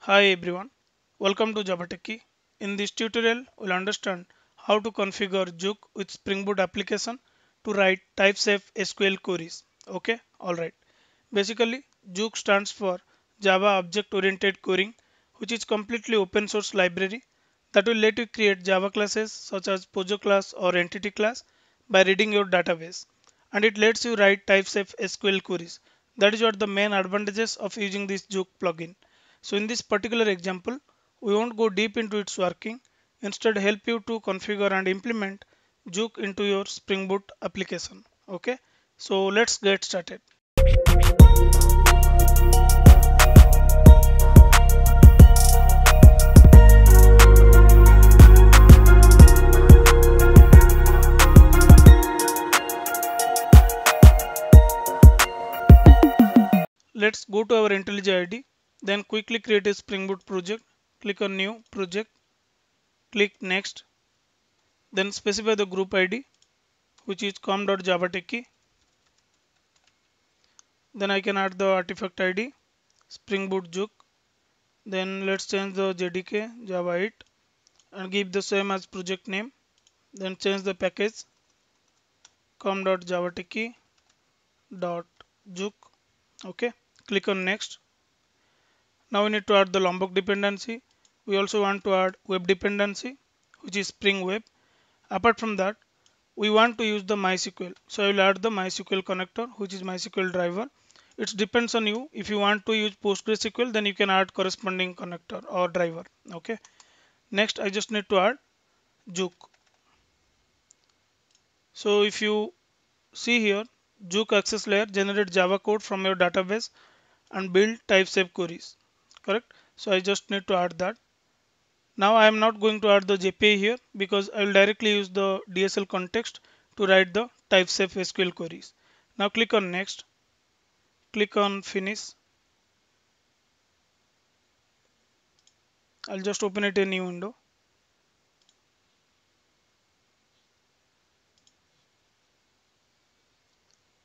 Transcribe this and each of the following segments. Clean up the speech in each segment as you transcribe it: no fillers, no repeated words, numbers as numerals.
Hi everyone, welcome to Java Techie. In this tutorial, we'll understand how to configure Juke with Spring Boot application to write type-safe SQL queries. Okay, alright. Basically, Juke stands for Java Object Oriented Querying, which is completely open source library that will let you create Java classes such as Pojo class or entity class by reading your database. And it lets you write type-safe SQL queries. That is what the main advantages of using this Juke plugin. So in this particular example, we won't go deep into its working, instead help you to configure and implement Juke into your Spring Boot application. Okay, so let's get started. Let's go to our IntelliJ IDE, then quickly create a Spring Boot project, click on new project, click next, then specify the group ID which is com.javatechie. Then I can add the artifact ID Spring Boot Juke. Then let's change the JDK Java 8 and give the same as project name. Then change the package com.javatechie.juke. Okay, click on next. Now we need to add the Lombok dependency. We also want to add web dependency which is Spring Web. Apart from that, we want to use the MySQL. So I will add the MySQL connector which is MySQL driver. It depends on you. If you want to use PostgreSQL, then you can add corresponding connector or driver. Okay. Next, I just need to add Juke. So if you see here, Juke access layer generate Java code from your database and build type-safe queries. Correct. So I just need to add that. Now I am not going to add the JPA here because I will directly use the DSL context to write the type-safe SQL queries. Now click on next. Click on finish. I'll just open it in a new window.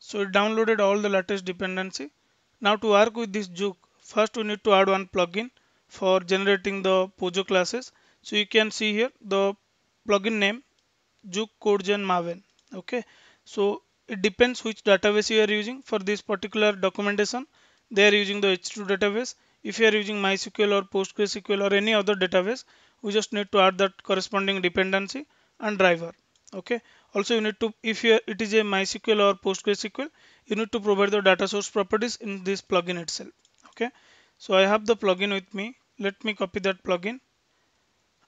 So it downloaded all the latest dependency. Now to work with this Juke, first we need to add one plugin for generating the Pojo classes. So you can see here the plugin name Juke CodeGen Maven. Okay, so it depends which database you are using. For this particular documentation, they are using the H2 database. If you are using MySQL or PostgreSQL or any other database, we just need to add that corresponding dependency and driver. Okay, also you need to, if it is a MySQL or PostgreSQL, you need to provide the data source properties in this plugin itself. Okay, so I have the plugin with me. Let me copy that plugin.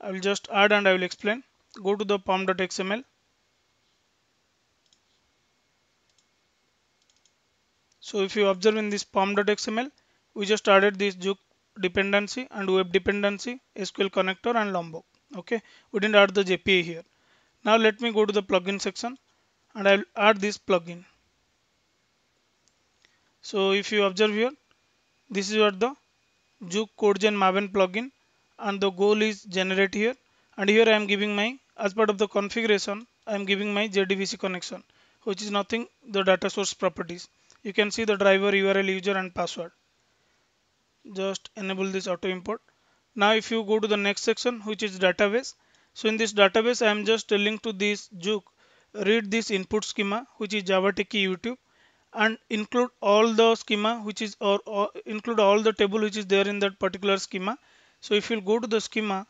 I will just add and I will explain. Go to the pom.xml. So if you observe in this pom.xml, we just added this Juke dependency and web dependency, SQL connector and Lombok. Okay, we didn't add the JPA here. Now let me go to the plugin section and I'll add this plugin. So if you observe here, this is what the Juke CodeGen Maven plugin, and the goal is generate here, and here I am giving my, as part of the configuration, I am giving my JDBC connection, which is nothing the data source properties. You can see the driver, URL, user and password. Just enable this auto import. Now if you go to the next section, which is database, so in this database I am just telling to this Juke, read this input schema which is Java Techie YouTube, and include all the schema which is, or include all the table which is there in that particular schema. So if you go to the schema,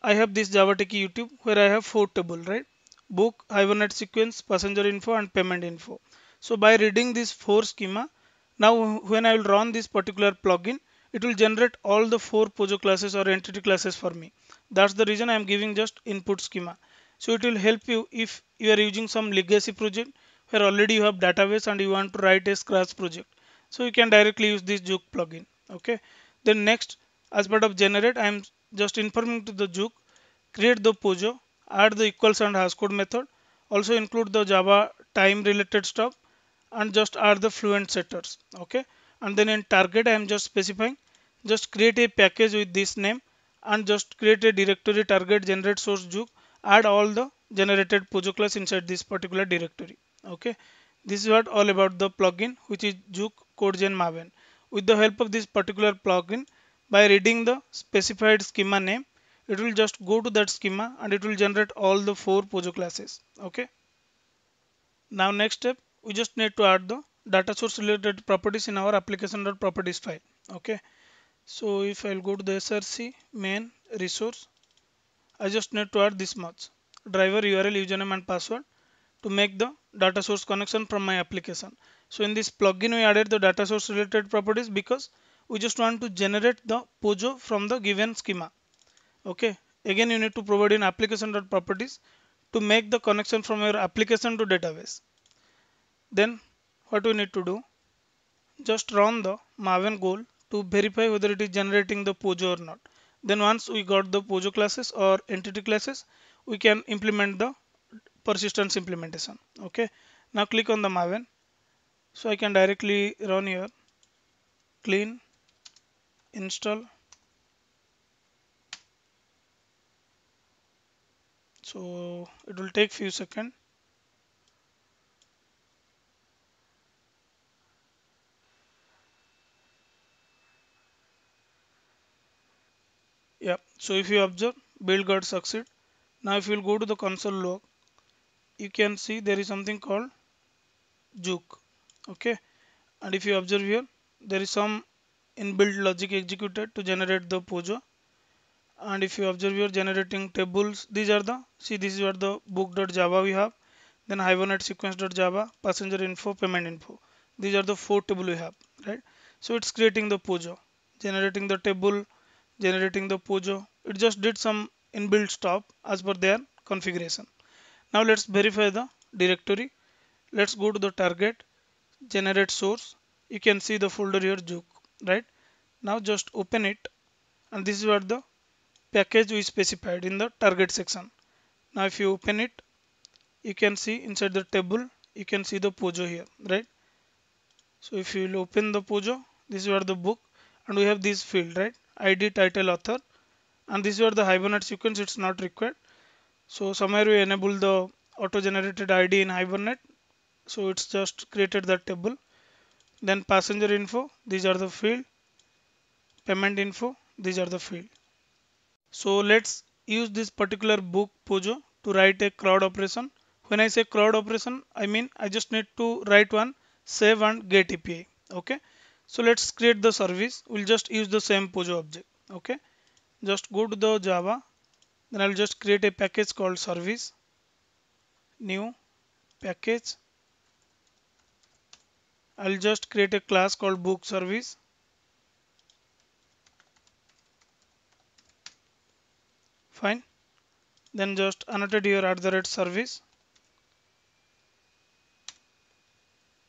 I have this Java Techie YouTube where I have 4 table, right? Book, Hibernate sequence, passenger info and payment info. So by reading this 4 schema, now when I will run this particular plugin, it will generate all the 4 Pojo classes or entity classes for me. That's the reason I am giving just input schema. So it will help you if you are using some legacy project where already you have database and you want to write a scratch project. So you can directly use this Juke plugin. Okay. Then next, as part of generate, I am just informing to the Juke, create the Pojo, add the equals and hashcode method, also include the Java time related stuff and just add the fluent setters. Okay, and then in target I am just specifying, just create a package with this name and just create a directory target generate source Juke, add all the generated Pojo class inside this particular directory. Okay, this is what all about the plugin which is Juke CodeGen Maven. With the help of this particular plugin, By reading the specified schema name, it will just go to that schema and it will generate all the 4 Pojo classes. Okay. Now next step, we just need to add the data source related properties in our application.properties file. Okay. So if I'll go to the src main resource, I just need to add this much: driver URL, username and password to make the data source connection from my application. So in this plugin we added the data source related properties because we just want to generate the Pojo from the given schema. Okay. Again you need to provide in application.properties to make the connection from your application to database. Then what we need to do, just run the Maven goal to verify whether it is generating the Pojo or not. Then once we got the Pojo classes or entity classes, we can implement the persistence implementation. Okay. Now click on the Maven. So I can directly run here clean install. So it will take few seconds. Yeah. So if you observe, build got succeed. Now if you will go to the console log, you can see there is something called Juke. Okay. And if you observe here, there is some inbuilt logic executed to generate the Pojo. And if you observe here, generating tables, these are the, see, this is what the book.java we have. Then hibernate sequence.java, passenger info, payment info. These are the 4 tables we have, right? So it's creating the Pojo, generating the table, generating the Pojo. It just did some inbuilt stuff as per their configuration. Now let's verify the directory. Let's go to the target, generate source. You can see the folder here, Juke, right? Now just open it, and this is what the package we specified in the target section. Now if you open it, you can see inside the table, you can see the Pojo here, right? So if you will open the Pojo, this is where the book, and we have this field, right? ID, title, author, and this is where the Hibernate sequence, it's not required. So somewhere we enable the auto generated ID in Hibernate, so it's just created that table. Then passenger info, these are the field. Payment info, these are the field. So let's use this particular book Pojo to write a CRUD operation. When I say CRUD operation, I mean I just need to write one save and get API. Okay. So let's create the service. We'll just use the same Pojo object. Okay. Just go to the Java. Then I'll just create a package called service. New package. I'll just create a class called book service. Fine. Then just annotate here @service.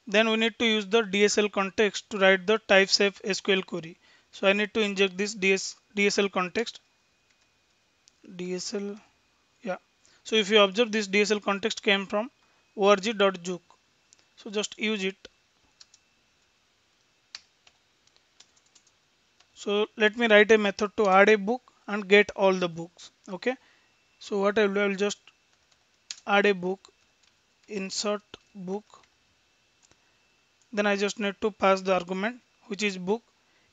Then we need to use the DSL context to write the type safe SQL query. So I need to inject this DSL context. DSL, yeah. So if you observe, this DSL context came from org.juke. So just use it. So let me write a method to add a book and get all the books. Okay. So what I will do, I will just add a book, insert book. Then I just need to pass the argument which is book.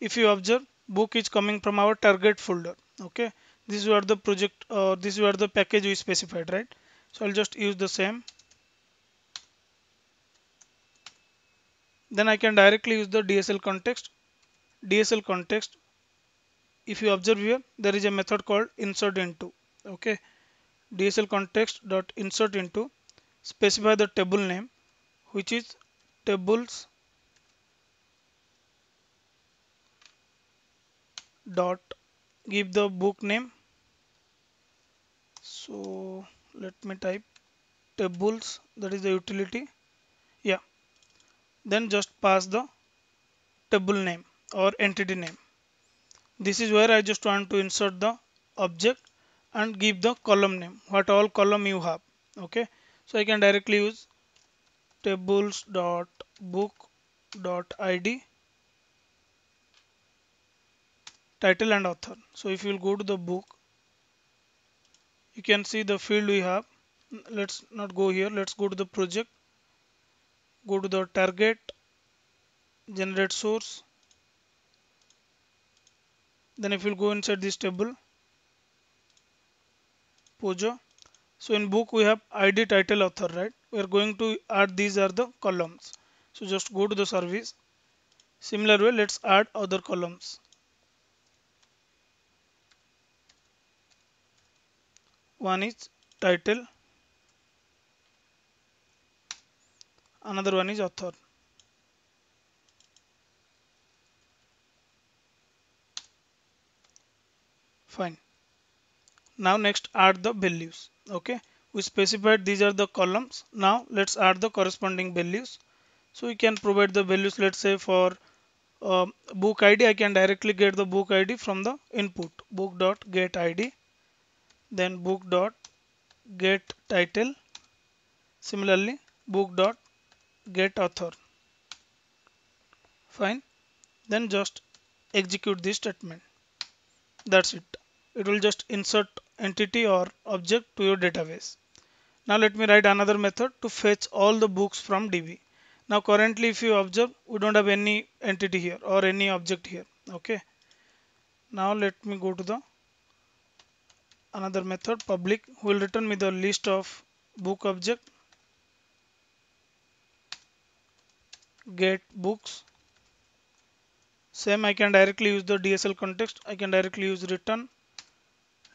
If you observe, book is coming from our target folder. Okay, this is where the project, this is where the package we specified, right? So I'll just use the same. Then I can directly use the DSL context. DSL context, if you observe here, there is a method called insert into. Okay, DSL context dot insert into, specify the table name which is tables dot, give the book name. So let me type tables, that is the utility. Yeah. Then just pass the table name or entity name. This is where I just want to insert the object and give the column name, what all column you have. Okay. So I can directly use tables dot book dot id, title and author. So if you will go to the book, you can see the field we have. Let's not go here. Let's go to the project, go to the target, generate source, Then if you go inside this table, Pujo. So in book we have ID, title, author, right? We are going to add these are the columns. So just go to the service. Similar way, let's add other columns. One is title, another one is author. Fine. Now next add the values. Okay. We specified these are the columns. Now let's add the corresponding values. So we can provide the values. Let's say for book ID, I can directly get the book ID from the input book.get ID, then book.get title, similarly book.get author. Fine. Then just execute this statement. That's it. It will just insert entity or object to your database. Now let me write another method to fetch all the books from DB. Now currently if you observe, we don't have any entity here or any object here. Okay. Now let me go to the another method public who will return me the list of book object get books. Same, I can directly use the DSL context. I can directly use return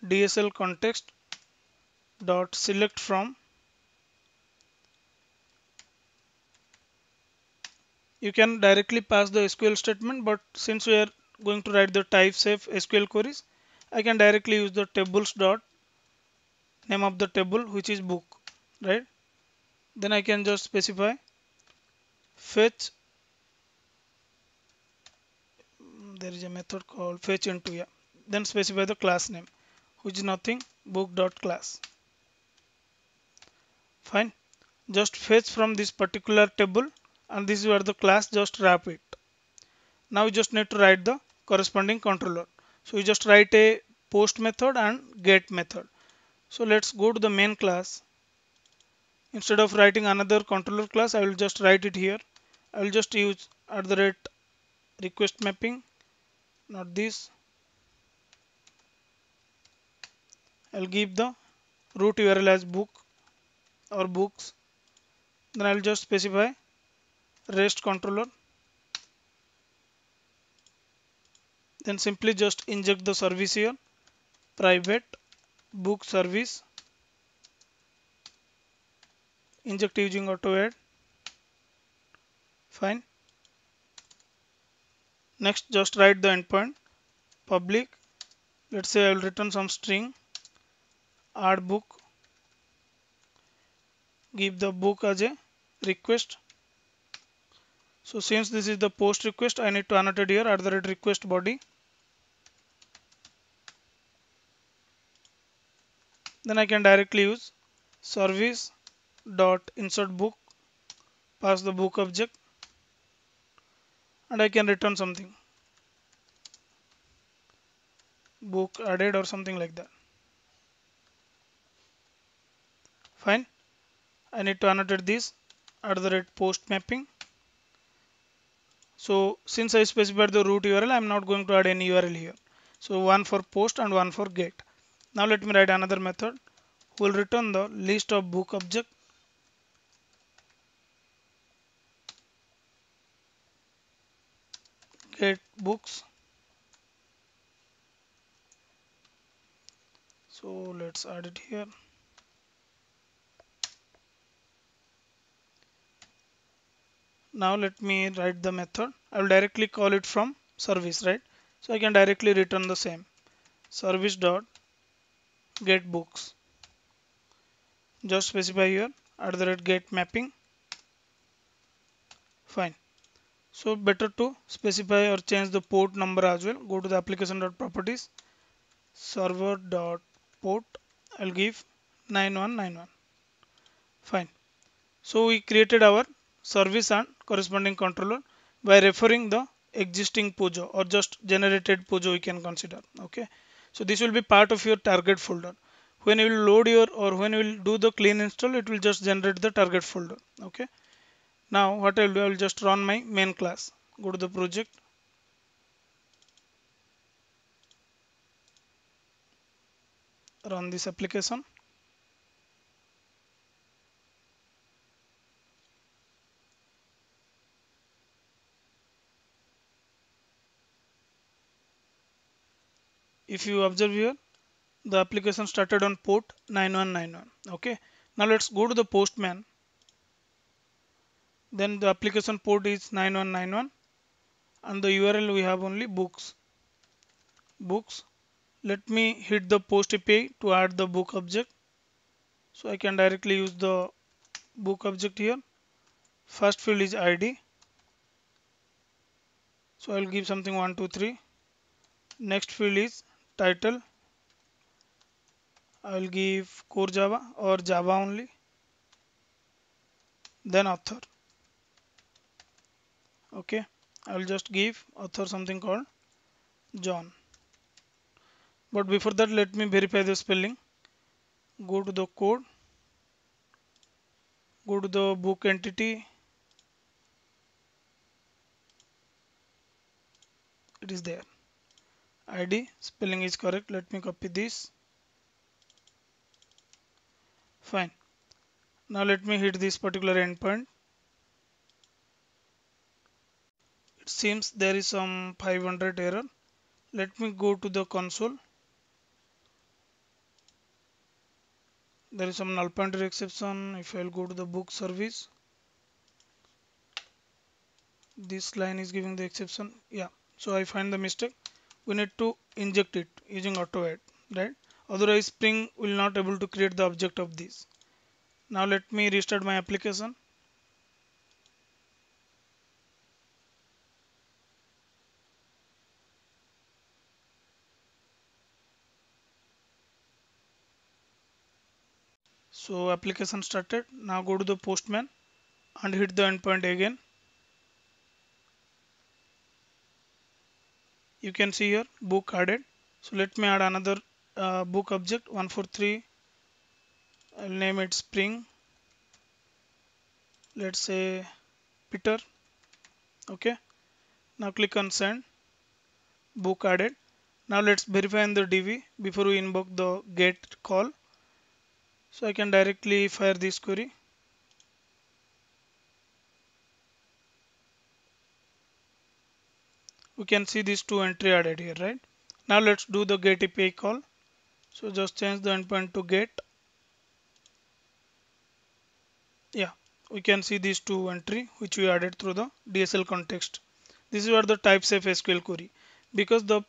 DSL context dot select from. You can directly pass the SQL statement, but since we are going to write the type safe SQL queries, I can directly use the tables dot name of the table, which is book, right? Then I can just specify fetch. There is a method called fetch into, yeah. Then specify the class name, which is nothing, book dot class. Fine. Just fetch from this particular table, and this is where the class, just wrap it. Now you just need to write the corresponding controller. So you just write a post method and get method. So let's go to the main class. Instead of writing another controller class, I will just write it here. I will just use @request mapping, not this. I'll give the root URL as book or books. Then I'll just specify REST controller. Then simply just inject the service here, private book service, inject using auto add. Fine. Next, just write the endpoint public. Let's say I will return some string, add book, give the book as a request. So since this is the post request, I need to annotate here @request body. Then I can directly use service dot insert book, pass the book object, and I can return something, book added or something like that. Fine. I need to annotate this @post mapping. So since I specified the root URL, I'm not going to add any URL here. So one for post and one for get. Now let me write another method who will return the list of book object. Get books. So let's add it here. Now let me write the method. I will directly call it from service, right? So I can directly return the same service dot get books. Just specify here @get mapping. Fine. So better to specify or change the port number as well. Go to the application.properties, server.port. I'll give 9191. Fine. So we created our service and corresponding controller by referring the existing Pujo or just generated Pujo we can consider. Okay. So this will be part of your target folder. When you will load your or when you will do the clean install, it will just generate the target folder. Okay. Now what I'll do, I will just run my main class. Go to the project. run this application. If you observe here, the application started on port 9191. Okay, now let's go to the Postman. Then the application port is 9191 and the URL we have only books. Let me hit the post API to add the book object. So I can directly use the book object here. First field is ID. So I'll give something 1, 2, 3. Next field is title. I'll give core Java or Java only. Then author. Okay, I'll just give author something called John. But before that, let me verify the spelling. Go to the code, go to the book entity. It is there. ID spelling is correct. Let me copy this. Fine. Now let me hit this particular endpoint. It seems there is some 500 error. Let me go to the console. There is some null pointer exception. If I'll go to the book service, this line is giving the exception. Yeah, so I find the mistake. We need to inject it using auto add, right? Otherwise Spring will not able to create the object of this. Now let me restart my application. So application started. Now go to the Postman and hit the endpoint again. You can see here book added. So let me add another book object 143. I'll name it Spring. Let's say Peter. Okay. Now click on send. Book added. Now let's verify in the DB before we invoke the get call. So I can directly fire this query. We can see these two entry added here, right? Now let's do the get API call. So just change the endpoint to get. Yeah, we can see these two entry which we added through the DSL context. This is what the type safe SQL query. Because the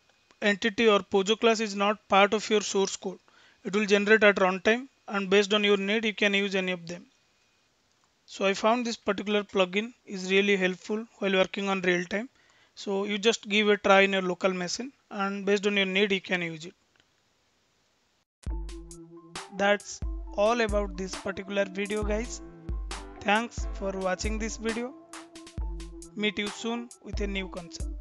entity or Pojo class is not part of your source code, it will generate at runtime, and based on your need you can use any of them. So I found this particular plugin is really helpful while working on real time. So you just give a try in your local machine and based on your need you can use it. That's all about this particular video, guys. Thanks for watching this video. Meet you soon with a new concept.